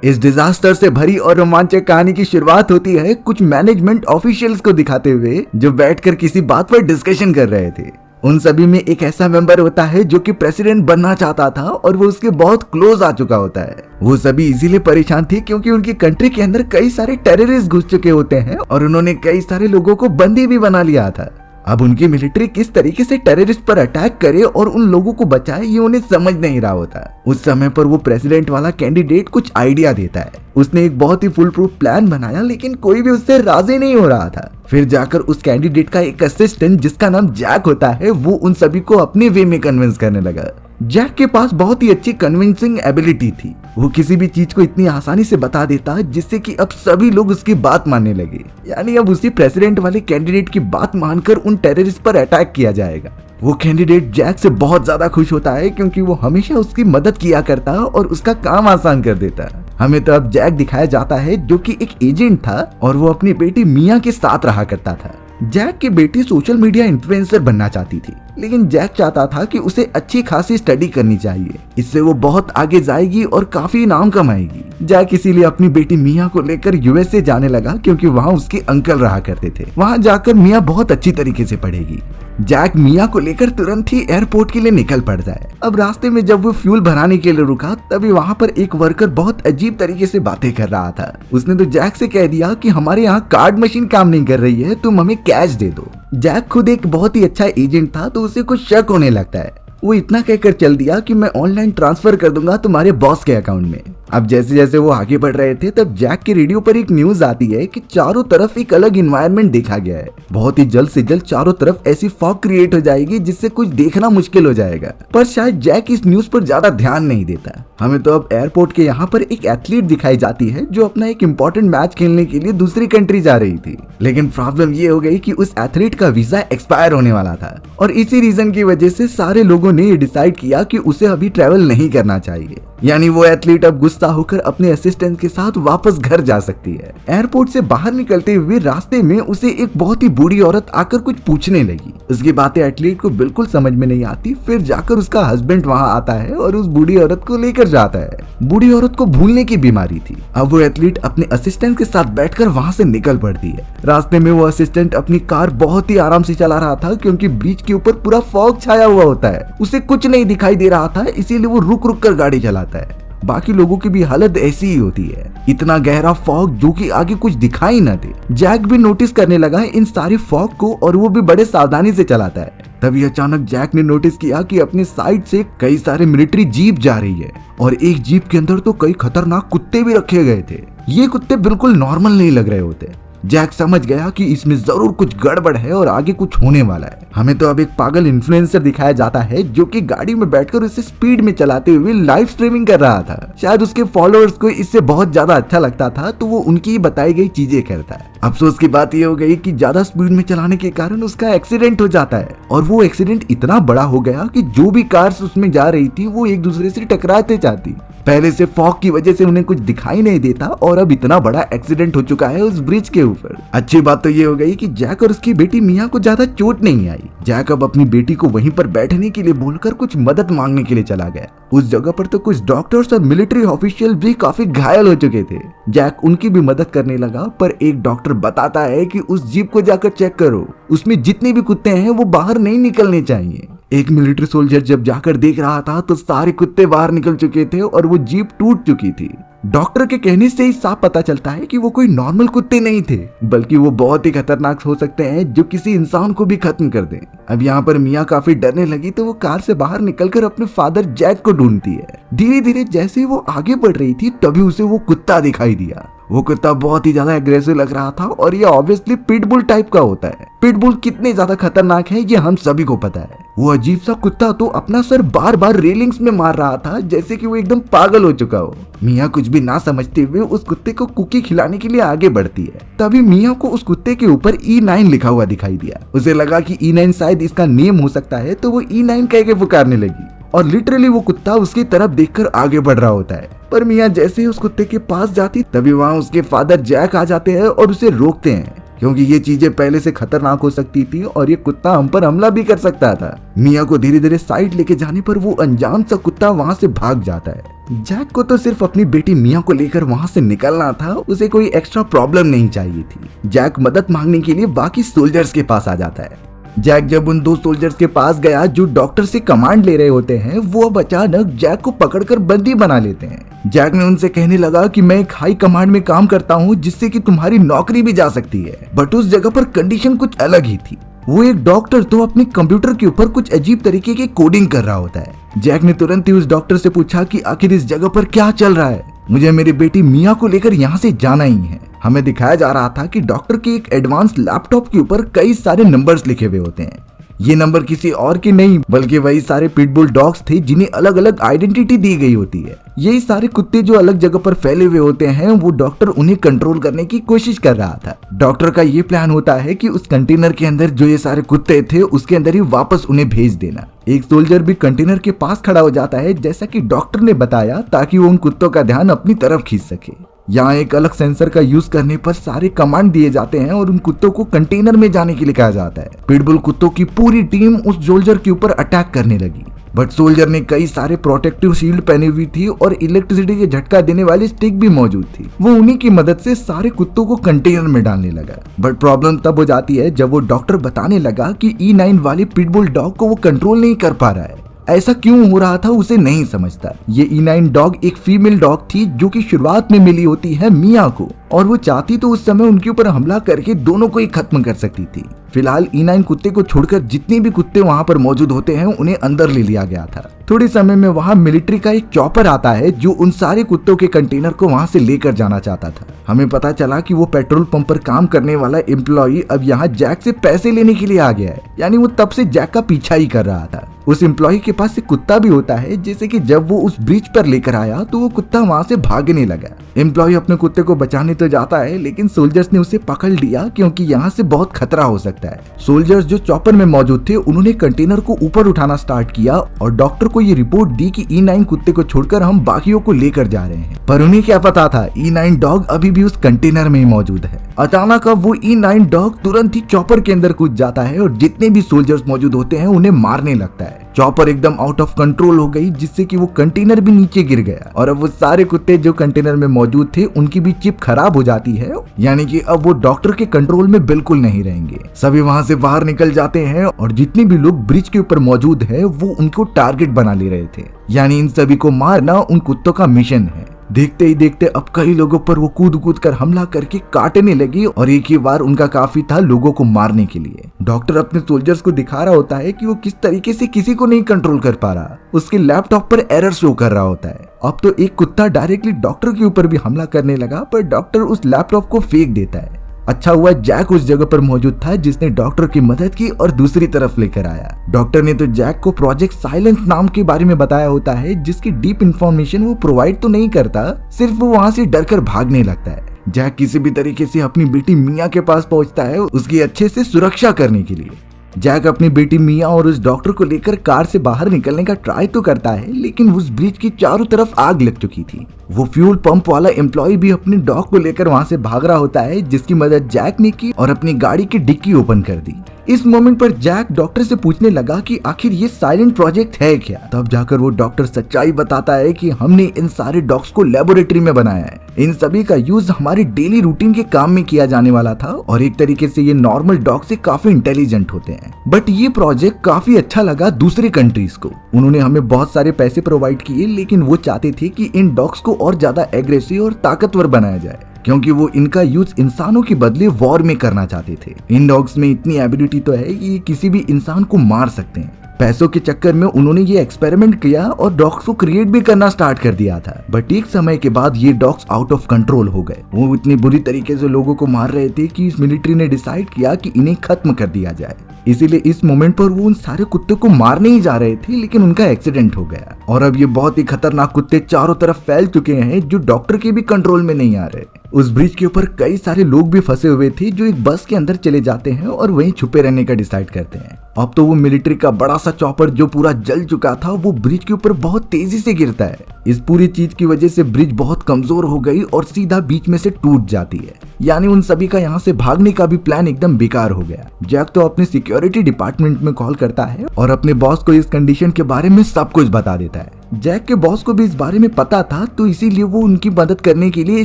इस डिजास्टर से भरी और रोमांचक कहानी की शुरुआत होती है कुछ मैनेजमेंट ऑफिशियल्स को दिखाते हुए जो बैठकर किसी बात पर डिस्कशन कर रहे थे। उन सभी में एक ऐसा मेंबर होता है जो कि प्रेसिडेंट बनना चाहता था और वो उसके बहुत क्लोज आ चुका होता है। वो सभी इसीलिए परेशान थे क्योंकि उनकी कंट्री के अंदर कई सारे टेररिस्ट घुस चुके होते हैं और उन्होंने कई सारे लोगों को बंदी भी बना लिया था। अब उनकी मिलिट्री किस तरीके से टेररिस्ट पर अटैक करे और उन लोगों को बचाए ये उन्हें समझ नहीं रहा होता। उस समय पर वो प्रेसिडेंट वाला कैंडिडेट कुछ आइडिया देता है। उसने एक बहुत ही फुल प्रूफ प्लान बनाया लेकिन कोई भी उससे राजी नहीं हो रहा था। फिर जाकर उस कैंडिडेट का एक असिस्टेंट जिसका नाम जैक होता है वो उन सभी को अपने वे में कन्विंस करने लगा। जैक के पास बहुत ही अच्छी कन्विंसिंग एबिलिटी थी। वो किसी भी चीज को इतनी आसानी से बता देता जिससे कि अब सभी लोग उसकी बात मानने लगे। यानी अब उसी प्रेसिडेंट वाले कैंडिडेट की बात मानकर उन टेररिस्ट पर अटैक किया जाएगा। वो कैंडिडेट जैक से बहुत ज्यादा खुश होता है क्योंकि वो हमेशा उसकी मदद किया करता और उसका काम आसान कर देता। हमें तो अब जैक दिखाया जाता है जो कि एक एजेंट था और वो अपनी बेटी मिया के साथ रहा करता था। जैक की बेटी सोशल मीडिया इन्फ्लुएंसर बनना चाहती थी लेकिन जैक चाहता था कि उसे अच्छी खासी स्टडी करनी चाहिए। इससे वो बहुत आगे जाएगी और काफी इनाम कमाएगी। जैक इसीलिए अपनी बेटी मिया को लेकर यूएसए जाने लगा क्योंकि वहाँ उसके अंकल रहा करते थे। वहाँ जाकर मिया बहुत अच्छी तरीके से पढ़ेगी। जैक मिया को लेकर तुरंत ही एयरपोर्ट के लिए निकल पड़ता है। अब रास्ते में जब वो फ्यूल भराने के लिए रुका तभी वहाँ पर एक वर्कर बहुत अजीब तरीके से बातें कर रहा था। उसने तो जैक से कह दिया कि हमारे यहाँ कार्ड मशीन काम नहीं कर रही है, तुम हमें कैश दे दो। जैक खुद एक बहुत ही अच्छा एजेंट था तो उसे कुछ शक होने लगता है। वो इतना कहकर चल दिया कि मैं ऑनलाइन ट्रांसफर कर दूंगा तुम्हारे बॉस के अकाउंट में। अब जैसे जैसे वो आगे बढ़ रहे थे तब जैक के रेडियो पर एक न्यूज आती है कि चारों तरफ एक अलग इन्वायरमेंट देखा गया है। बहुत ही जल्द से जल्द चारों तरफ ऐसी फॉग क्रिएट हो जाएगी जिससे कुछ देखना मुश्किल हो जाएगा। पर शायद जैक इस न्यूज पर ज्यादा ध्यान नहीं देता। हमें तो अब एयरपोर्ट के यहाँ पर एक एथलीट दिखाई जाती है जो अपना एक इम्पोर्टेंट मैच खेलने के लिए दूसरी कंट्री जा रही थी। लेकिन प्रॉब्लम ये हो गई कि उस एथलीट का वीजा एक्सपायर होने वाला था और इसी रीजन की वजह से सारे लोगों ने ये डिसाइड किया कि उसे अभी ट्रेवल नहीं करना चाहिए। यानी वो एथलीट अब गुस्सा होकर अपने असिस्टेंट के साथ वापस घर जा सकती है। एयरपोर्ट से बाहर निकलते हुए रास्ते में उसे एक बहुत ही बूढ़ी औरत आकर कुछ पूछने लगी। उसकी बातें एथलीट को बिल्कुल समझ में नहीं आती। फिर जाकर उसका हस्बैंड वहाँ आता है और उस बूढ़ी औरत को लेकर जाता है। बूढ़ी औरत को भूलने की बीमारी थी। अब वो एथलीट अपने असिस्टेंट के साथ बैठकर वहाँ से निकल पड़ती है। रास्ते में वो असिस्टेंट अपनी कार बहुत ही आराम से चला रहा था क्योंकि ब्रिज के ऊपर पूरा फॉग छाया हुआ होता है। उसे कुछ नहीं दिखाई दे रहा था इसीलिए वो रुक रुक कर गाड़ी चलाता है। बाकी लोगों की भी हालत ऐसी ही होती है। इतना गहरा फॉग जो कि आगे कुछ दिखाई न दे। जैक भी नोटिस करने लगा इन सारी फॉग को और वो भी बड़े सावधानी से चलाता है। तभी अचानक जैक ने नोटिस किया कि अपने साइड से कई सारे मिलिट्री जीप जा रही है और एक जीप के अंदर तो कई खतरनाक कुत्ते भी रखे गए थे। ये कुत्ते बिल्कुल नॉर्मल नहीं लग रहे होते। जैक समझ गया कि इसमें जरूर कुछ गड़बड़ है और आगे कुछ होने वाला है। हमें तो अब एक पागल इन्फ्लुएंसर दिखाया जाता है जो कि गाड़ी में बैठकर उसे स्पीड में चलाते हुए लाइव स्ट्रीमिंग कर रहा था। शायद उसके फॉलोअर्स को इससे बहुत ज्यादा अच्छा लगता था तो वो उनकी ही बताई गई चीजें करता है। अफसोस की बात ये हो गई कि ज्यादा स्पीड में चलाने के कारण उसका एक्सीडेंट हो जाता है और वो एक्सीडेंट इतना बड़ा हो गया कि जो भी कार्स उसमें जा रही थी वो एक दूसरे से टकराते जाती। पहले से फॉग की वजह से उन्हें कुछ दिखाई नहीं देता और अब इतना बड़ा एक्सीडेंट हो चुका है उस ब्रिज के ऊपर। अच्छी बात तो ये हो गई कि जैक और उसकी बेटी मिया को ज्यादा चोट नहीं आई। जैक अब अपनी बेटी को वहीं पर बैठने के लिए बोलकर कुछ मदद मांगने के लिए चला गया। उस जगह पर तो कुछ डॉक्टर्स और मिलिट्री ऑफिशियल भी काफी घायल हो चुके थे। जैक उनकी भी मदद करने लगा पर एक डॉक्टर बताता है कि उस जीप को जाकर चेक करो, उसमें जितने भी कुत्ते हैं वो बाहर नहीं निकलने चाहिए। एक मिलिट्री सोल्जर जब जाकर देख रहा था तो सारे कुत्ते बाहर निकल चुके थे और वो जीप टूट चुकी थी। डॉक्टर के कहने से ही साफ पता चलता है कि वो कोई नॉर्मल कुत्ते नहीं थे बल्कि वो बहुत ही खतरनाक हो सकते हैं जो किसी इंसान को भी खत्म कर दें। अब यहाँ पर मिया काफी डरने लगी तो वो कार से बाहर निकलकर अपने फादर जैक को ढूंढती है। धीरे धीरे जैसे वो आगे बढ़ रही थी तभी उसे वो कुत्ता दिखाई दिया। वो कुत्ता बहुत ही ज्यादा एग्रेसिव लग रहा था और ये ऑब्वियसली पिटबुल टाइप का होता है। पिटबुल कितने ज्यादा खतरनाक है ये हम सभी को पता है। वो अजीब सा कुत्ता तो अपना सर बार बार रेलिंग्स में मार रहा था जैसे कि वो एकदम पागल हो चुका हो। मिया कुछ भी ना समझते हुए उस कुत्ते को कुकी खिलाने के लिए आगे बढ़ती है। तभी मिया को उस कुत्ते के ऊपर E9 लिखा हुआ दिखाई दिया। उसे लगा कि E9 शायद इसका नेम हो सकता है तो वो E9 कह के पुकारने लगी और लिटरली वो कुत्ता उसकी तरफ देखकर आगे बढ़ रहा होता है। पर मिया जैसे ही उस कुत्ते के पास जाती तभी वहाँ उसके फादर जैक आ जाते हैं और उसे रोकते हैं क्योंकि ये चीजें पहले से खतरनाक हो सकती थी और ये कुत्ता हम पर हमला भी कर सकता था। मिया को धीरे धीरे साइड लेके जाने पर वो अनजान सा कुत्ता वहाँ से भाग जाता है। जैक को तो सिर्फ अपनी बेटी मिया को लेकर वहाँ से निकलना था, उसे कोई एक्स्ट्रा प्रॉब्लम नहीं चाहिए थी। जैक मदद मांगने के लिए बाकी सोल्जर्स के पास आ जाता है। जैक जब उन 2 सोल्जर्स के पास गया जो डॉक्टर से कमांड ले रहे होते हैं, वो अब अचानक जैक को पकड़कर बंदी बना लेते हैं। जैक ने उनसे कहने लगा कि मैं एक हाई कमांड में काम करता हूँ जिससे कि तुम्हारी नौकरी भी जा सकती है, बट उस जगह पर कंडीशन कुछ अलग ही थी। वो एक डॉक्टर तो अपने कंप्यूटर के ऊपर कुछ अजीब तरीके की कोडिंग कर रहा होता है। जैक ने तुरंत ही उस डॉक्टर से पूछा कि आखिर इस जगह पर क्या चल रहा है, मुझे मेरी बेटी मिया को लेकर यहाँ से जाना ही है। हमें दिखाया जा रहा था कि डॉक्टर के एक एडवांस लैपटॉप के ऊपर कई सारे नंबर्स लिखे हुए होते हैं। ये नंबर किसी और के नहीं बल्कि वही सारे पिटबुल डॉग्स थे जिन्हें अलग अलग आइडेंटिटी दी गई होती है। यही सारे कुत्ते जो अलग जगह पर फैले हुए होते हैं, वो डॉक्टर उन्हें कंट्रोल करने की कोशिश कर रहा था। डॉक्टर का ये प्लान होता है कि उस कंटेनर के अंदर जो ये सारे कुत्ते थे उसके अंदर ही वापस उन्हें भेज देना। एक सोल्जर भी कंटेनर के पास खड़ा हो जाता है जैसा कि डॉक्टर ने बताया, ताकि वो उन कुत्तों का ध्यान अपनी तरफ खींच सके। यहाँ एक अलग सेंसर का यूज करने पर सारे कमांड दिए जाते हैं और उन कुत्तों को कंटेनर में जाने के लिए कहा जाता है। पिटबुल कुत्तों की पूरी टीम उस सोल्जर के ऊपर अटैक करने लगी, बट सोल्जर ने कई सारे प्रोटेक्टिव शील्ड पहनी हुई थी और इलेक्ट्रिसिटी के झटका देने वाली स्टिक भी मौजूद थी। वो उन्हीं की मदद से सारे कुत्तों को कंटेनर में डालने लगा। बट प्रॉब्लम तब हो जाती है जब वो डॉक्टर बताने लगा कि E9 वाले पिटबुल डॉग को वो कंट्रोल नहीं कर पा रहा है। ऐसा क्यों हो रहा था उसे नहीं समझता। ये E9 डॉग एक फीमेल डॉग थी जो कि शुरुआत में मिली होती है मिया को, और वो चाहती तो उस समय उनके ऊपर हमला करके दोनों को ही खत्म कर सकती थी। फिलहाल E9 कुत्ते को छोड़कर जितने भी कुत्ते वहाँ पर मौजूद होते हैं उन्हें अंदर ले लिया गया था। थोड़े समय में वहाँ मिलिट्री का एक चॉपर आता है जो उन सारे कुत्तों के कंटेनर को वहाँ से लेकर जाना चाहता था। हमें पता चला कि वो पेट्रोल पंप पर काम करने वाला एम्प्लॉई अब यहाँ जैक से पैसे लेने के लिए आ गया है, यानी वो तब से जैक का पीछा ही कर रहा था। उस एम्प्लॉई के पास एक कुत्ता भी होता है, जैसे कि जब वो उस ब्रिज पर लेकर आया तो वो कुत्ता वहाँ से भागने लगा। एम्प्लॉई अपने कुत्ते को बचाने तो जाता है, लेकिन सोल्जर्स ने उसे पकड़ लिया क्योंकि यहाँ से बहुत खतरा हो सकता है। सोल्जर्स जो चॉपर में मौजूद थे उन्होंने कंटेनर को ऊपर उठाना स्टार्ट किया और डॉक्टर को ये रिपोर्ट दी कि E9 कुत्ते को छोड़कर हम बाकियों को लेकर जा रहे हैं। पर उन्हें क्या पता था E9 डॉग अभी भी उस कंटेनर में ही मौजूद है। अचानक अब वो E9 डॉग तुरंत ही चॉपर के अंदर कूद जाता है और जितने भी सोल्जर्स मौजूद होते हैं उन्हें मारने लगता है। चॉपर एकदम आउट ऑफ कंट्रोल हो गई, जिससे कि वो कंटेनर भी नीचे गिर गया और अब वो सारे कुत्ते जो कंटेनर में मौजूद थे उनकी भी चिप खराब हो जाती है, यानी कि अब वो डॉक्टर के कंट्रोल में बिल्कुल नहीं रहेंगे। सभी वहां से बाहर निकल जाते हैं और जितने भी लोग ब्रिज के ऊपर मौजूद है वो उनको टारगेट बना ले रहे थे, यानी इन सभी को मारना उन कुत्तों का मिशन है। देखते ही देखते अब कई लोगों पर वो कूद कूद कर हमला करके काटने लगी और एक ही बार उनका काफी था लोगों को मारने के लिए। डॉक्टर अपने सोल्जर्स को दिखा रहा होता है कि वो किस तरीके से किसी को नहीं कंट्रोल कर पा रहा। उसके लैपटॉप पर एरर शो कर रहा होता है। अब तो एक कुत्ता डायरेक्टली डॉक्टर के ऊपर भी हमला करने लगा, पर डॉक्टर उस लैपटॉप को फेंक देता है। अच्छा हुआ जैक उस जगह पर मौजूद था जिसने डॉक्टर की मदद की और दूसरी तरफ लेकर आया। डॉक्टर ने तो जैक को प्रोजेक्ट साइलेंस नाम के बारे में बताया होता है, जिसकी डीप इंफॉर्मेशन वो प्रोवाइड तो नहीं करता, सिर्फ वो वहाँ से डरकर भागने लगता है। जैक किसी भी तरीके से अपनी बेटी मिया के पास पहुंचता है उसकी अच्छे से सुरक्षा करने के लिए। जैक अपनी बेटी मिया और उस डॉक्टर को लेकर कार से बाहर निकलने का ट्राई तो करता है, लेकिन उस ब्रिज की चारों तरफ आग लग चुकी थी। वो फ्यूल पंप वाला एम्प्लॉय भी अपने डॉग को लेकर वहां से भाग रहा होता है, जिसकी मदद जैक ने की और अपनी गाड़ी की डिक्की ओपन कर दी। इस मोमेंट पर जैक डॉक्टर से पूछने लगा कि आखिर ये साइलेंट प्रोजेक्ट है क्या। तब जाकर वो डॉक्टर सच्चाई बताता है कि हमने इन सारे डॉग्स को लेबोरेटरी में बनाया है। इन सभी का यूज हमारे डेली रूटीन के काम में किया जाने वाला था और एक तरीके से ये नॉर्मल डॉग से काफी इंटेलिजेंट होते हैं। बट ये प्रोजेक्ट काफी अच्छा लगा दूसरे कंट्रीज को। उन्होंने हमें बहुत सारे पैसे प्रोवाइड किए, लेकिन वो चाहते थे कि इन डॉग्स को और ज्यादा एग्रेसिव और ताकतवर बनाया जाए, क्योंकि वो इनका यूज इंसानों के बदले वॉर में करना चाहते थे। इन डॉग्स में इतनी एबिलिटी तो है कि ये किसी भी इंसान को मार सकते हैं। पैसों के चक्कर में उन्होंने ये एक्सपेरिमेंट किया और डॉग्स को क्रिएट भी करना स्टार्ट कर दिया था। बट एक समय के बाद ये डॉग्स आउट ऑफ कंट्रोल हो गए। वो इतनी बुरी तरीके से लोगों को मार रहे थे कि इस मिलिट्री ने डिसाइड किया कि इन्हें खत्म कर दिया जाए। इसीलिए इस मोमेंट पर वो उन सारे कुत्तों को मारने ही जा रहे थे, लेकिन उनका एक्सीडेंट हो गया और अब ये बहुत ही खतरनाक कुत्ते चारों तरफ फैल चुके हैं जो डॉक्टर के भी कंट्रोल में नहीं आ रहे। उस ब्रिज के ऊपर कई सारे लोग भी फंसे हुए थे जो एक बस के अंदर चले जाते हैं और वहीं छुपे रहने का डिसाइड करते हैं। अब तो वो मिलिट्री का बड़ा सा चॉपर जो पूरा जल चुका था वो ब्रिज के ऊपर बहुत तेजी से गिरता है। इस पूरी चीज की वजह से ब्रिज बहुत कमजोर हो गई और सीधा बीच में से टूट जाती है। यानी उन सभी का यहाँ से भागने का भी प्लान एकदम बेकार हो गया। जैक तो अपने सिक्योरिटी डिपार्टमेंट में कॉल करता है और अपने बॉस को इस कंडीशन के बारे में सब कुछ बता देता है। जैक के बॉस को भी इस बारे में पता था, तो इसीलिए वो उनकी मदद करने के लिए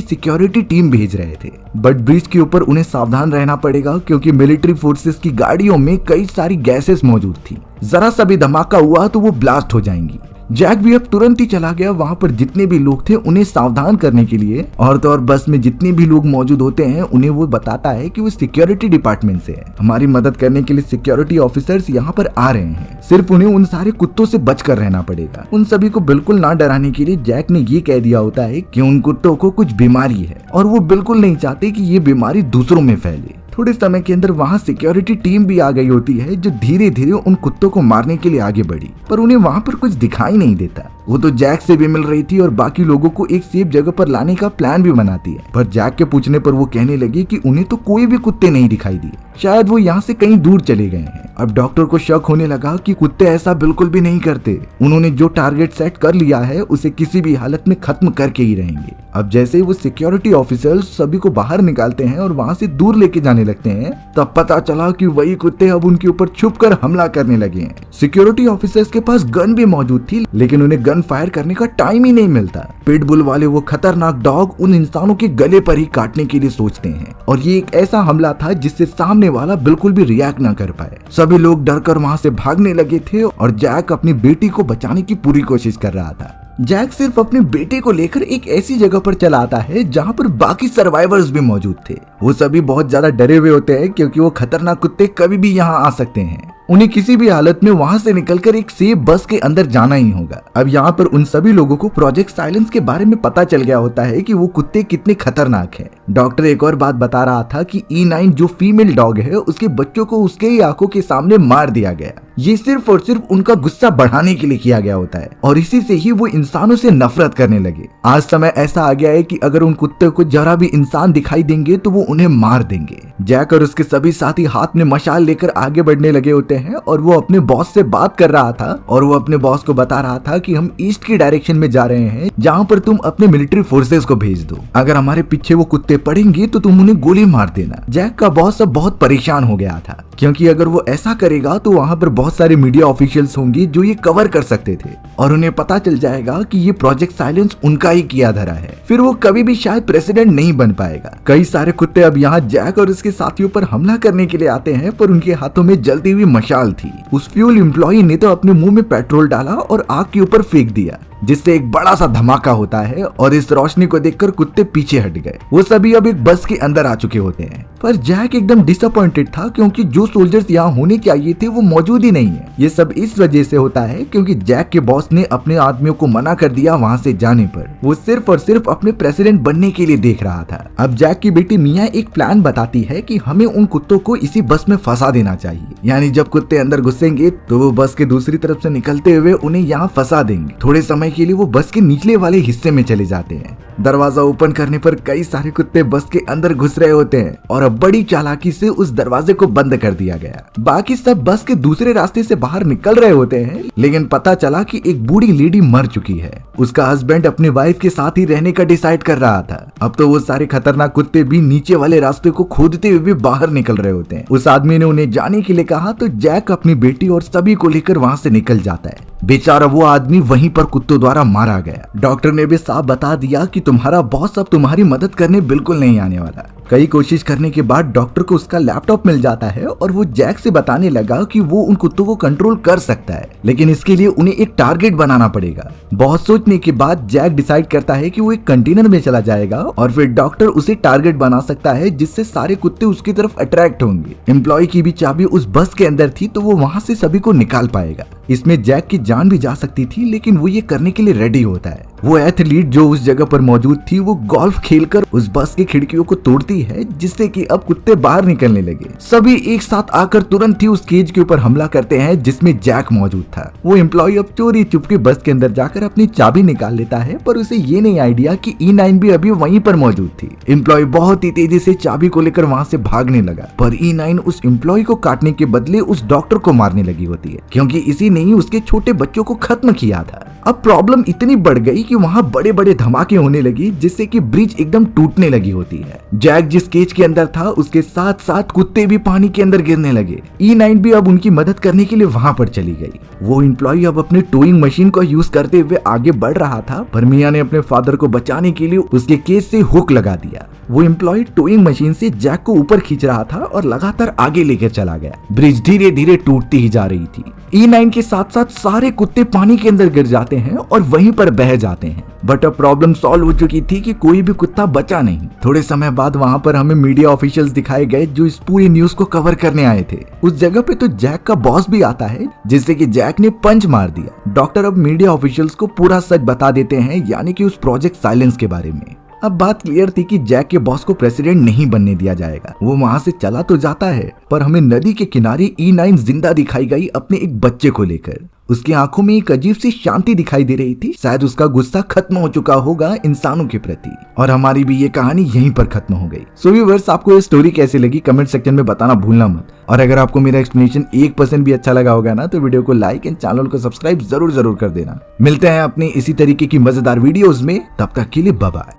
सिक्योरिटी टीम भेज रहे थे। बट ब्रिज के ऊपर उन्हें सावधान रहना पड़ेगा क्योंकि मिलिट्री फोर्सेस की गाड़ियों में कई सारी गैसेस मौजूद थी। जरा सा भी धमाका हुआ तो वो ब्लास्ट हो जाएंगी। जैक भी अब तुरंत ही चला गया वहां पर जितने भी लोग थे उन्हें सावधान करने के लिए। और तो और बस में जितने भी लोग मौजूद होते हैं उन्हें वो बताता है कि वो सिक्योरिटी डिपार्टमेंट से है, हमारी मदद करने के लिए सिक्योरिटी ऑफिसर्स यहाँ पर आ रहे हैं, सिर्फ उन्हें उन सारे कुत्तों से बचकर रहना पड़ेगा। उन सभी को बिल्कुल ना डराने के लिए जैक ने ये कह दिया होता है कि उन कुत्तों को कुछ बीमारी है और वो बिल्कुल नहीं चाहते कि ये बीमारी दूसरों में फैले। थोड़े समय के अंदर वहाँ सिक्योरिटी टीम भी आ गई होती है जो धीरे धीरे उन कुत्तों को मारने के लिए आगे बढ़ी, पर उन्हें वहाँ पर कुछ दिखाई नहीं देता। वो तो जैक से भी मिल रही थी और बाकी लोगों को एक सेफ जगह पर लाने का प्लान भी बनाती है, पर जैक के पूछने पर वो कहने लगी कि उन्हें तो कोई भी कुत्ते नहीं दिखाई दिए, शायद वो यहाँ से कहीं दूर चले गए हैं। अब डॉक्टर को शक होने लगा कि कुत्ते ऐसा बिल्कुल भी नहीं करते, उन्होंने जो टारगेट सेट कर लिया है उसे किसी भी हालत में खत्म करके ही रहेंगे। अब जैसे ही वो सिक्योरिटी ऑफिसर्स सभी को बाहर निकालते हैं और वहाँ से दूर लेके जाने लगते हैं, तब पता चला कि वही कुत्ते अब उनके ऊपर छुपकर हमला करने लगे हैं। सिक्योरिटी ऑफिसर्स के पास गन भी मौजूद थी, लेकिन उन्हें गन फायर करने का टाइम ही नहीं मिलता। पिटबुल वाले वो खतरनाक डॉग उन इंसानों के गले पर ही काटने के लिए सोचते हैं और ये एक ऐसा हमला था जिससे सामने वाला बिल्कुल भी रिएक्ट ना कर पाए। सभी लोग डरकर वहाँ से भागने लगे थे और जैक अपनी बेटी को बचाने की पूरी कोशिश कर रहा था। जैक सिर्फ अपने बेटे को लेकर एक ऐसी जगह पर चला आता है जहाँ पर बाकी सर्वाइवर्स भी मौजूद थे। वो सभी बहुत ज्यादा डरे हुए होते हैं क्योंकि वो खतरनाक कुत्ते कभी भी यहाँ आ सकते हैं। उन्हें किसी भी हालत में वहां से निकलकर एक सेफ बस के अंदर जाना ही होगा। अब यहाँ पर उन सभी लोगों को प्रोजेक्ट साइलेंस के बारे में पता चल गया होता है कि वो कुत्ते कितने खतरनाक हैं। डॉक्टर एक और बात बता रहा था कि E9 जो फीमेल डॉग है उसके बच्चों को उसके ही आंखों के सामने मार दिया गया। ये सिर्फ और सिर्फ उनका गुस्सा बढ़ाने के लिए किया गया होता है और इसी से ही वो इंसानों से नफरत करने लगे। आज समय ऐसा आ गया है कि अगर उन कुत्ते को जरा भी इंसान दिखाई देंगे तो वो उन्हें मार देंगे। जैक और उसके सभी साथी हाथ में मशाल लेकर आगे बढ़ने लगे होते हैं और वो अपने बॉस से बात कर रहा था और वो अपने बॉस को बता रहा था कि हम ईस्ट की डायरेक्शन में जा रहे हैं जहाँ पर तुम अपने मिलिट्री फोर्सेस को भेज दो। अगर हमारे पीछे वो कुत्ते पड़ेंगे तो तुम उन्हें गोली मार देना। जैक का बॉस अब बहुत परेशान हो गया था क्योंकि अगर वो ऐसा करेगा तो वहाँ पर बहुत सारे मीडिया ऑफिशियल्स होंगे जो ये कवर कर सकते थे और उन्हें पता चल जाएगा कि ये प्रोजेक्ट साइलेंस उनका ही किया धरा है। फिर वो कभी भी शायद प्रेसिडेंट नहीं बन पाएगा। कई सारे कुत्ते अब यहाँ जैक और उसके साथियों पर हमला करने के लिए आते हैं, पर उनके हाथों में जलती हुई मशाल थी। उस फ्यूल एम्प्लॉई ने तो अपने मुंह में पेट्रोल डाला और आग के ऊपर फेंक दिया, जिससे एक बड़ा सा धमाका होता है और इस रोशनी को देखकर कुत्ते पीछे हट गए। वो सभी अब एक बस के अंदर आ चुके होते हैं, पर जैक एकदम डिसअपॉइंटेड था क्योंकि जो सोल्जर्स यहाँ होने चाहिए थे वो मौजूद ही नहीं है। ये सब इस वजह से होता है क्योंकि जैक के बॉस ने अपने आदमियों को मना कर दिया वहाँ से जाने पर। वो सिर्फ और सिर्फ अपने प्रेसिडेंट बनने के लिए देख रहा था। अब जैक की बेटी मिया एक प्लान बताती है कि हमें उन कुत्तों को इसी बस में फंसा देना चाहिए, यानी जब कुत्ते अंदर घुसेंगे तो वो बस के दूसरी तरफ से निकलते हुए उन्हें यहाँ फंसा देंगे। थोड़े समय के लिए वो बस के निचले वाले हिस्से में चले जाते हैं। दरवाजा ओपन करने पर कई सारे कुत्ते बस के अंदर घुस रहे होते हैं और अब बड़ी चालाकी से उस दरवाजे को बंद कर दिया गया। बाकी सब बस के दूसरे रास्ते से बाहर निकल रहे होते हैं, लेकिन पता चला कि एक बूढ़ी लेडी मर चुकी है। उसका हस्बैंड अपने वाइफ के साथ ही रहने का डिसाइड कर रहा था। अब तो वो सारे खतरनाक कुत्ते भी नीचे वाले रास्ते को खोदते हुए बाहर निकल रहे होते हैं। उस आदमी ने उन्हें जाने के लिए कहा तो जैक अपनी बेटी और सभी को लेकर वहाँ से निकल जाता है। बेचारा वो आदमी वहीं पर कुत्तों द्वारा मारा गया। डॉक्टर ने भी साफ बता दिया कि तुम्हारा बॉस अब तुम्हारी मदद करने बिल्कुल नहीं आने वाला। कई कोशिश करने के बाद डॉक्टर को उसका लैपटॉप मिल जाता है और वो जैक से बताने लगा कि वो उन कुत्तों को कंट्रोल कर सकता है, लेकिन इसके लिए उन्हें एक टारगेट बनाना पड़ेगा। बहुत सोचने के बाद जैक डिसाइड करता है कि वो एक कंटेनर में चला जाएगा और फिर डॉक्टर उसे टारगेट बना सकता है जिससे सारे कुत्ते उसकी तरफ अट्रैक्ट होंगे। एम्प्लॉय की भी चाबी उस बस के अंदर थी तो वो वहाँ से सभी को निकाल पाएगा। इसमें जैक की जान भी जा सकती थी, लेकिन वो ये करने के लिए रेडी होता है। वो एथलीट जो उस जगह पर मौजूद थी वो गोल्फ खेलकर उस बस की खिड़कियों को तोड़ती है, जिससे कि अब कुत्ते बाहर निकलने लगे। सभी एक साथ आकर तुरंत ही उस केज के ऊपर हमला करते हैं जिसमें जैक मौजूद था। वो एम्प्लॉय अब चोरी चुपके बस के अंदर जाकर अपनी चाबी निकाल लेता है, पर उसे ये नहीं आइडिया कि E9 भी अभी वहीं पर मौजूद थी। एम्प्लॉय बहुत ही तेजी से चाबी को लेकर वहां से भागने लगा, पर E9 उस एम्प्लॉय को काटने के बदले उस डॉक्टर को मारने लगी होती है, क्योंकि इसी ने ही उसके छोटे बच्चों को खत्म किया था। अब प्रॉब्लम इतनी बढ़ गई कि वहां बड़े बड़े धमाके होने लगी, जिससे कि ब्रिज एकदम टूटने लगी होती है। जैक जिस केज के अंदर था उसके साथ साथ कुत्ते भी पानी के अंदर गिरने लगे। E9 भी अब उनकी मदद करने के लिए वहां पर चली गई। वो एम्प्लॉय अब अपने टोइंग मशीन को यूज करते हुए आगे बढ़ रहा था, पर मिया ने अपने फादर को बचाने के लिए उसके केज से हुक लगा दिया। वो एम्प्लॉय टोइंग मशीन से जैक को ऊपर खींच रहा था और लगातार आगे लेकर चला गया। ब्रिज धीरे धीरे टूटती ही जा रही थी। E9 के साथ साथ सारे कुत्ते पानी के अंदर गिर जाते हैं और वहीं पर बह जाते हैं। बट अब प्रॉब्लम सॉल्व हो चुकी थी कि कोई भी कुत्ता बचा नहीं। थोड़े समय बाद वहां पर हमें मीडिया ऑफिशियल्स दिखाए गए जो इस पूरी न्यूज को कवर करने आए थे। उस जगह पे तो जैक का बॉस भी आता है, जिससे कि जैक ने पंच मार दिया। डॉक्टर अब मीडिया ऑफिशियल्स को पूरा सच बता देते हैं, यानी कि उस प्रोजेक्ट साइलेंस के बारे में। अब बात क्लियर थी कि जैक के बॉस को प्रेसिडेंट नहीं बनने दिया जाएगा। वो वहां से चला तो जाता है, पर हमें नदी के किनारे E9 जिंदा दिखाई गई अपने एक बच्चे को लेकर। उसकी आंखों में एक अजीब सी शांति दिखाई दे रही थी। शायद उसका गुस्सा खत्म हो चुका होगा इंसानों के प्रति। और हमारी भी ये कहानी यहीं पर खत्म हो गई। सो व्यूअर्स, आपको ये स्टोरी कैसी लगी कमेंट सेक्शन में बताना भूलना मत। और अगर आपको मेरा एक्सप्लेनेशन 1% भी अच्छा लगा होगा ना, तो वीडियो को लाइक एंड चैनल को सब्सक्राइब जरूर कर देना। मिलते हैं अपनी इसी तरीके की मजेदार वीडियोस में, तब तक के लिए बाय बाय।